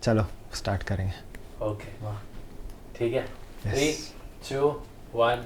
चलो स्टार्ट करेंगे। ओके वाह ठीक है। Yes. 3 2 1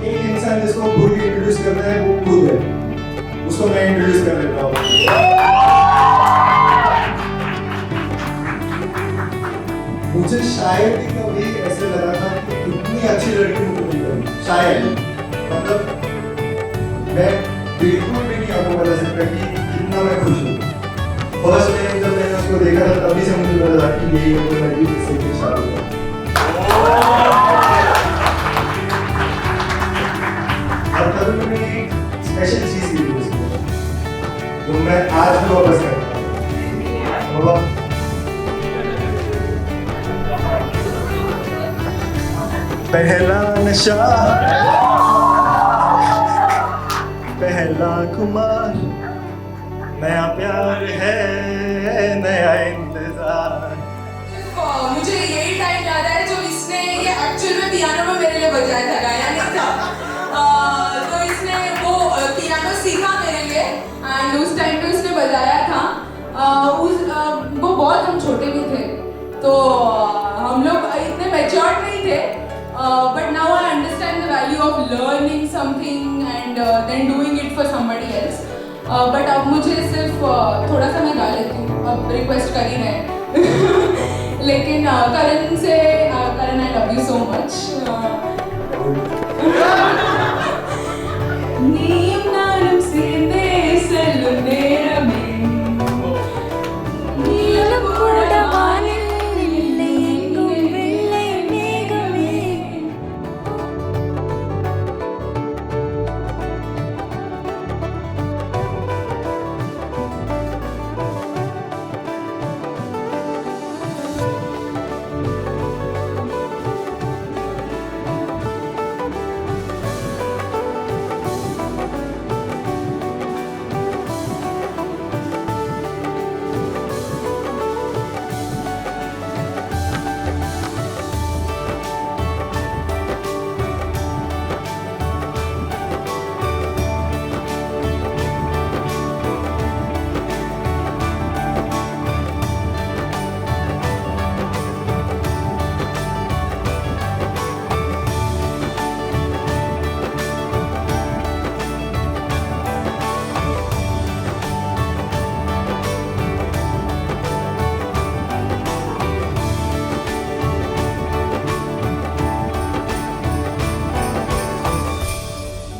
एक इंसान जिसको खुद इंट्रोड्यूस करना है वो खुद है, उसको मैं इंट्रोड्यूस कर लेता हूँ। मुझे शायद ही कभी ऐसे लगा था कि इतनी अच्छी लड़की मुझे मिल गई, शायद मतलब मैं बिल्कुल भी नहीं आपको बता सकता कि कितना मैं खुश हूँ। फर्स्ट टाइम जब मैंने उसको देखा था तभी से मुझे लगा कि यही है मेरी जिससे कि शादी है। और तभी मैंने एक स्पेशल चीज की थी उसको, जो मैं आज भी वापस करता हूँ। पहला नशा, पहला खुमार, नया प्यार है, नया इंतजार। मुझे यही टाइम याद है जो इसने ये एक्चुअल में पियानो में मेरे लिए बजाया था, गाया नहीं था। तो इसने वो पियानो सीखा मेरे लिए एंड उस टाइम पे उसने बजाया था। वो बहुत हम छोटे भी थे तो हम लोग इतने मैच्योर्ड नहीं थे, but now I understand the value of learning something and then doing it for somebody else. But अब मुझे सिर्फ थोड़ा सा मैं गा लेती हूँ, अब रिक्वेस्ट कर ही रहे हैं। लेकिन करण से Karan I love you so much. நீயும் நானும் சேர்ந்தே செல்லும் நேரமே நீலம் கூட வானில் இல்லை எங்கும் வெள்ளை மேகமே.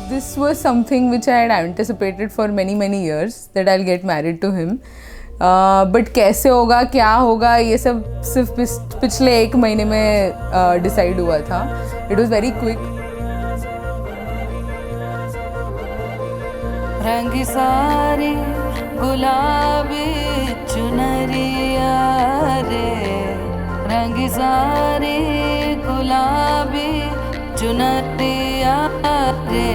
This was something which I had anticipated for many years that I'll get married to him. But कैसे होगा क्या होगा ये सब सिर्फ पिछले 1 महीने में डिसाइड हुआ था. It was very quick. रंग सारी गुलाबी चुनरिया रे, रंग सारी गुलाबी चुनरिया रे,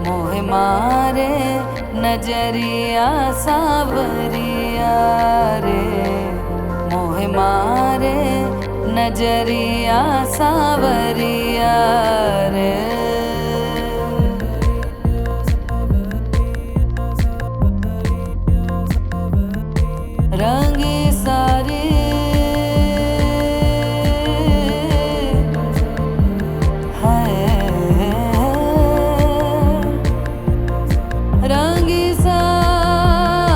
मोह मारे नजरिया सावरिया रे, मोह मारे नजरिया सावरिया रे। रंगी सारी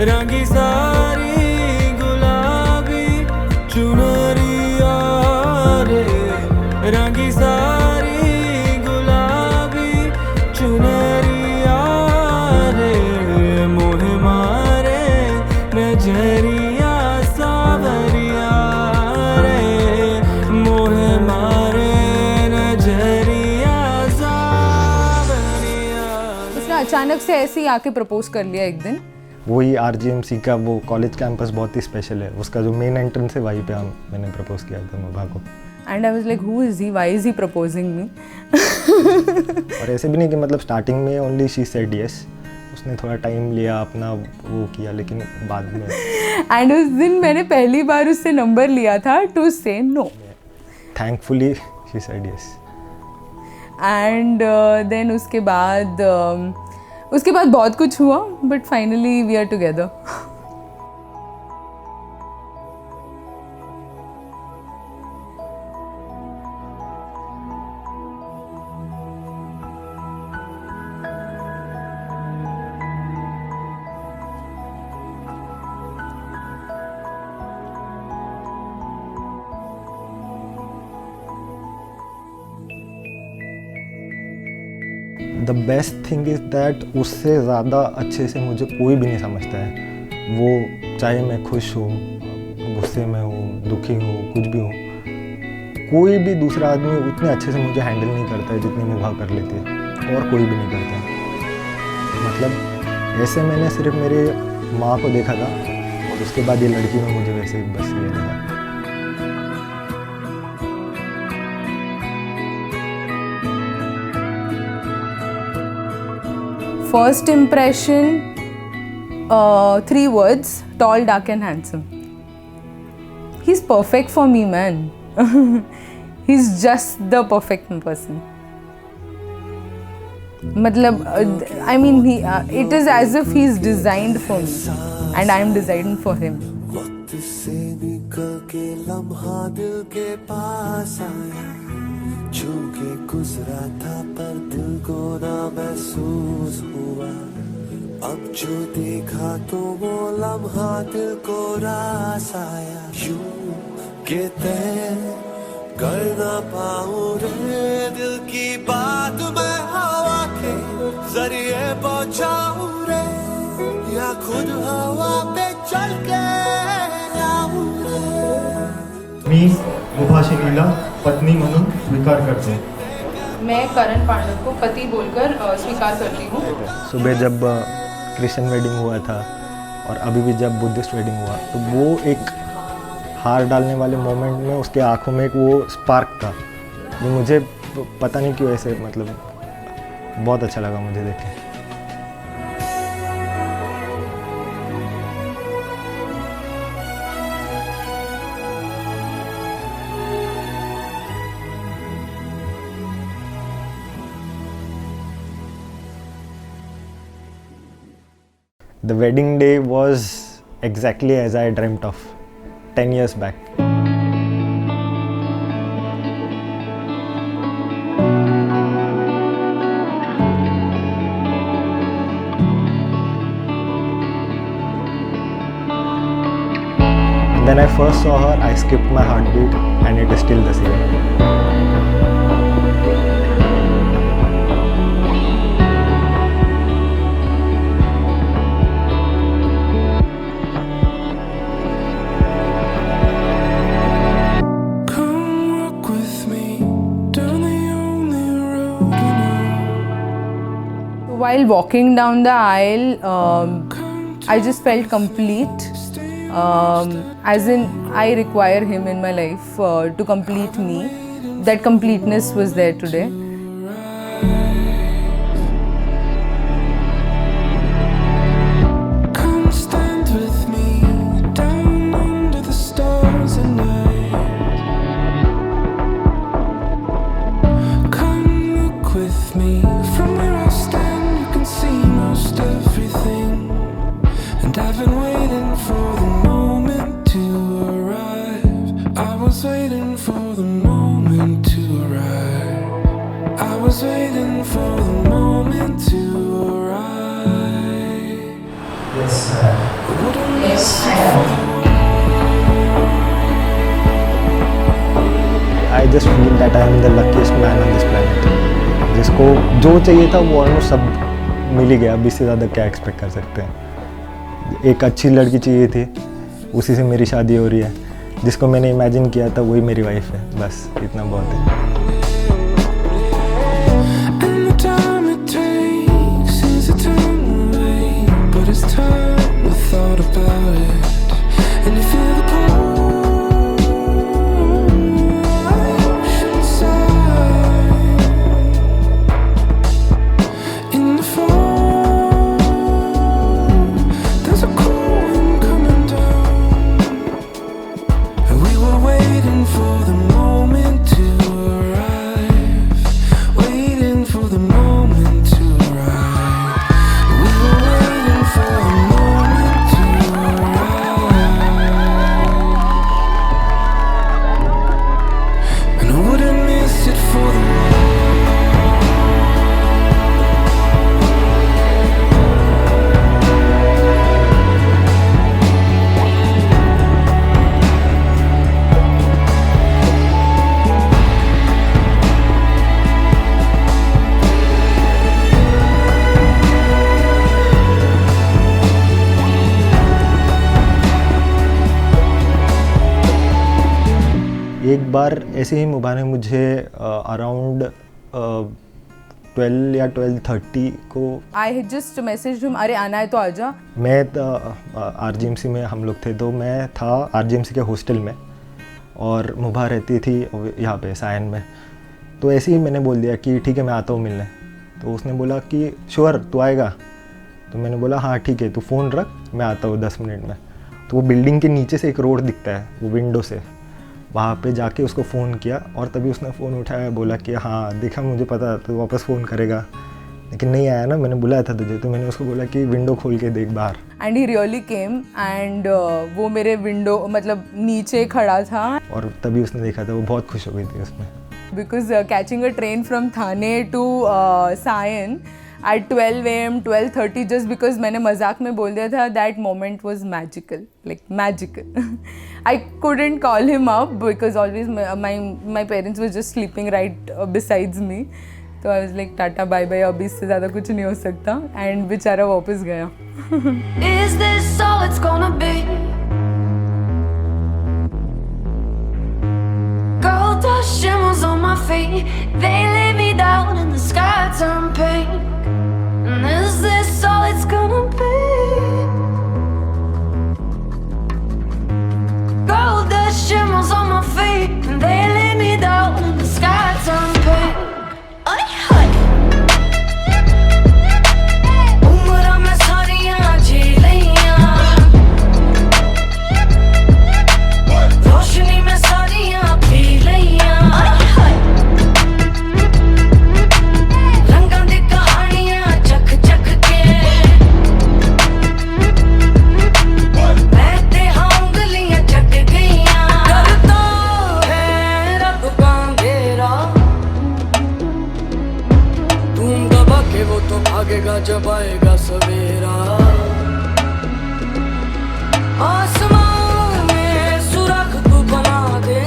रंगी सारी गुलाबी चुनरिया रे रंगी सारी गुलाबी चुनरिया रे मोह मारे नजरिया सावरिया रे मोह मारे नजरिया सावरिया। उसने अचानक से ऐसे ही आके प्रपोज कर लिया एक दिन। वही RGMC का वो कॉलेज कैंपस बहुत ही स्पेशल है, उसका जो मेन एंट्रेंस है वहीं पे मैंने प्रपोज किया था मुभा को। And I was like who is he, why is he proposing me? और ऐसे भी नहीं कि मतलब स्टार्टिंग में ओनली शी सेड यस, उसने थोड़ा टाइम लिया अपना वो किया, लेकिन बाद में एंड उस दिन मैंने पहली बार उससे नंबर लिया था to say no. Thankfully she said yes. And then उसके बाद बहुत कुछ हुआ, but finally we are together. The best thing is that उससे ज़्यादा अच्छे से मुझे कोई भी नहीं समझता है। वो चाहे मैं खुश हूँ, गुस्से में हूँ, दुखी हूँ, कुछ भी हूँ, कोई भी दूसरा आदमी उतने अच्छे से मुझे हैंडल नहीं करता है जितनी मुभा कर लेती है, और कोई भी नहीं करता है। मतलब ऐसे मैंने सिर्फ मेरे माँ को देखा था, और उसके बाद ये लड़की में मुझे वैसे बस ये लगा। First impression, 3 words: tall, dark and handsome. He's perfect for me, man. He's just the perfect person. मतलब I mean it is as if he's designed for me and I am designed for him. वक्त से निकल के लम्हा दिल के पास आया, छू के गुजरा था पर दिल को ना महसूस हुआ। अब जो देखा तो वो लम्हा दिल को रास आया। यूं के तय कर ना पाऊं रे दिल की बात मैं हवा के जरिए पहुंचाऊं रे, या खुद हवा पे चल के आऊं रे। मी मुभा शिनीला पत्नी म्हणून स्वीकार करते। मैं करण पांडव को पति बोलकर स्वीकार करती हूँ। सुबह जब क्रिश्चियन वेडिंग हुआ था और अभी भी जब बुद्धिस्ट वेडिंग हुआ, तो वो एक हार डालने वाले मोमेंट में उसके आंखों में एक वो स्पार्क था, जो मुझे पता नहीं क्यों ऐसे मतलब बहुत अच्छा लगा मुझे देख के। The wedding day was exactly as I dreamt of 10 years back. When I first saw her, I skipped my heartbeat, and it is still the same. While walking down the aisle, I just felt complete. As in, I require him in my life to complete me. That completeness was there today. Come stand with me down under the stars at night. Come look with me from where I stand. You can see most everything, and I've been waiting for the moment to arrive. I was waiting for the moment. waiting for the moment to arrive. Yes, Wouldn't Yes, miss I it am. for the I just feel that I am the luckiest man on this planet. जिसको जो चाहिए था वो almost सब मिल ही गया, अब इससे ज़्यादा क्या एक्सपेक्ट कर सकते हैं। एक अच्छी लड़की चाहिए थी, उसी से मेरी शादी हो रही है। जिसको मैंने इमेजिन किया था वही मेरी वाइफ है, बस इतना बहुत है। And the time it takes is eternal wait, but it's time we thought about it, and you feel the push inside. In the fall, there's a cool wind coming down, and we were waiting for the moment to arrive, waiting for the moment to arrive. We were waiting for the moment to arrive, and I wouldn't miss it for the एक बार ऐसे ही मुबा ने मुझे around 12 या 12:30 को, I had just messaged him, अरे आना है तो आजा. मैं RGMC में हम लोग थे, तो मैं था RGMC के हॉस्टल में और मुबा रहती थी यहाँ पे सायन में। तो ऐसे ही मैंने बोल दिया कि ठीक है मैं आता हूँ मिलने। तो उसने बोला कि श्योर तू आएगा? तो मैंने बोला हाँ ठीक है, तू फ़ोन रख मैं आता हूँ 10 मिनट में। तो वो बिल्डिंग के नीचे से एक रोड दिखता है, वो विंडो से, वहाँ पे जाके उसको फ़ोन किया और तभी उसने फ़ोन उठाया, बोला कि हाँ देखा मुझे पता तो वापस फ़ोन करेगा, लेकिन नहीं आया ना, मैंने बुलाया था तुझे। तो मैंने उसको बोला कि विंडो खोल के देख बाहर। And he really came and वो मेरे विंडो मतलब नीचे खड़ा था, और तभी उसने देखा था, वो बहुत खुश हो गई थी उसमें। Because catching a train from Thane to Sion at 12 AM 12:30 just because मैंने मजाक में बोल दिया था, that moment was magical, like magical. I couldn't call him up because always my parents were just sleeping right besides me. तो I was like tata bye bye, अभी इससे ज़्यादा कुछ नहीं हो सकता, and बेचारा वापस गया. Is this all it's gonna be? Gold dust shimmers on my feet, they lay me down and the sky turn pink. And is this all it's gonna be? Gold dust shimmers on my feet, and they lay me down and the sky turn pink. Ay, ay. Umra mein sariyan jheliyan, roshni mein sariyan pee liyan. Ay, ay. Rangan di kahaniyan chak chak ke, main te ungaliyan chak gayiyan. Karta hai rab ka andhera, तुम दबा के वो तो भागेगा जब आएगा सवेरा. आसमान में सुराख तू बना दे,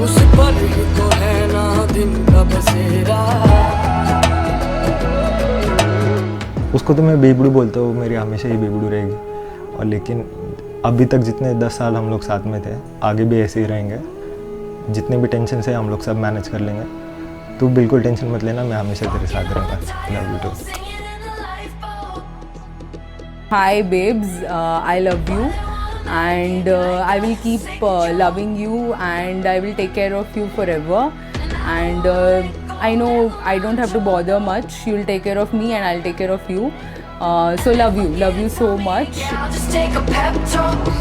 उस पर ही तो है ना दिन का बसेरा. उसको तो मैं बेबड़ू बोलता हूँ, मेरी हमेशा ही बेबड़ू रहेगी। और लेकिन अभी तक जितने 10 साल हम लोग साथ में थे, आगे भी ऐसे ही रहेंगे। जितने भी टेंशन से हम लोग सब मैनेज कर लेंगे। तू बिल्कुल टेंशन मत लेना, मैं हमेशा तेरे साथ रहूँगा। Love you too. Hi babes, I love you and I will keep loving you and I will take care of you forever, and I know I don't have to bother much. You'll take care of me and I'll take care of you. So love you so much. I'll just take a pep talk.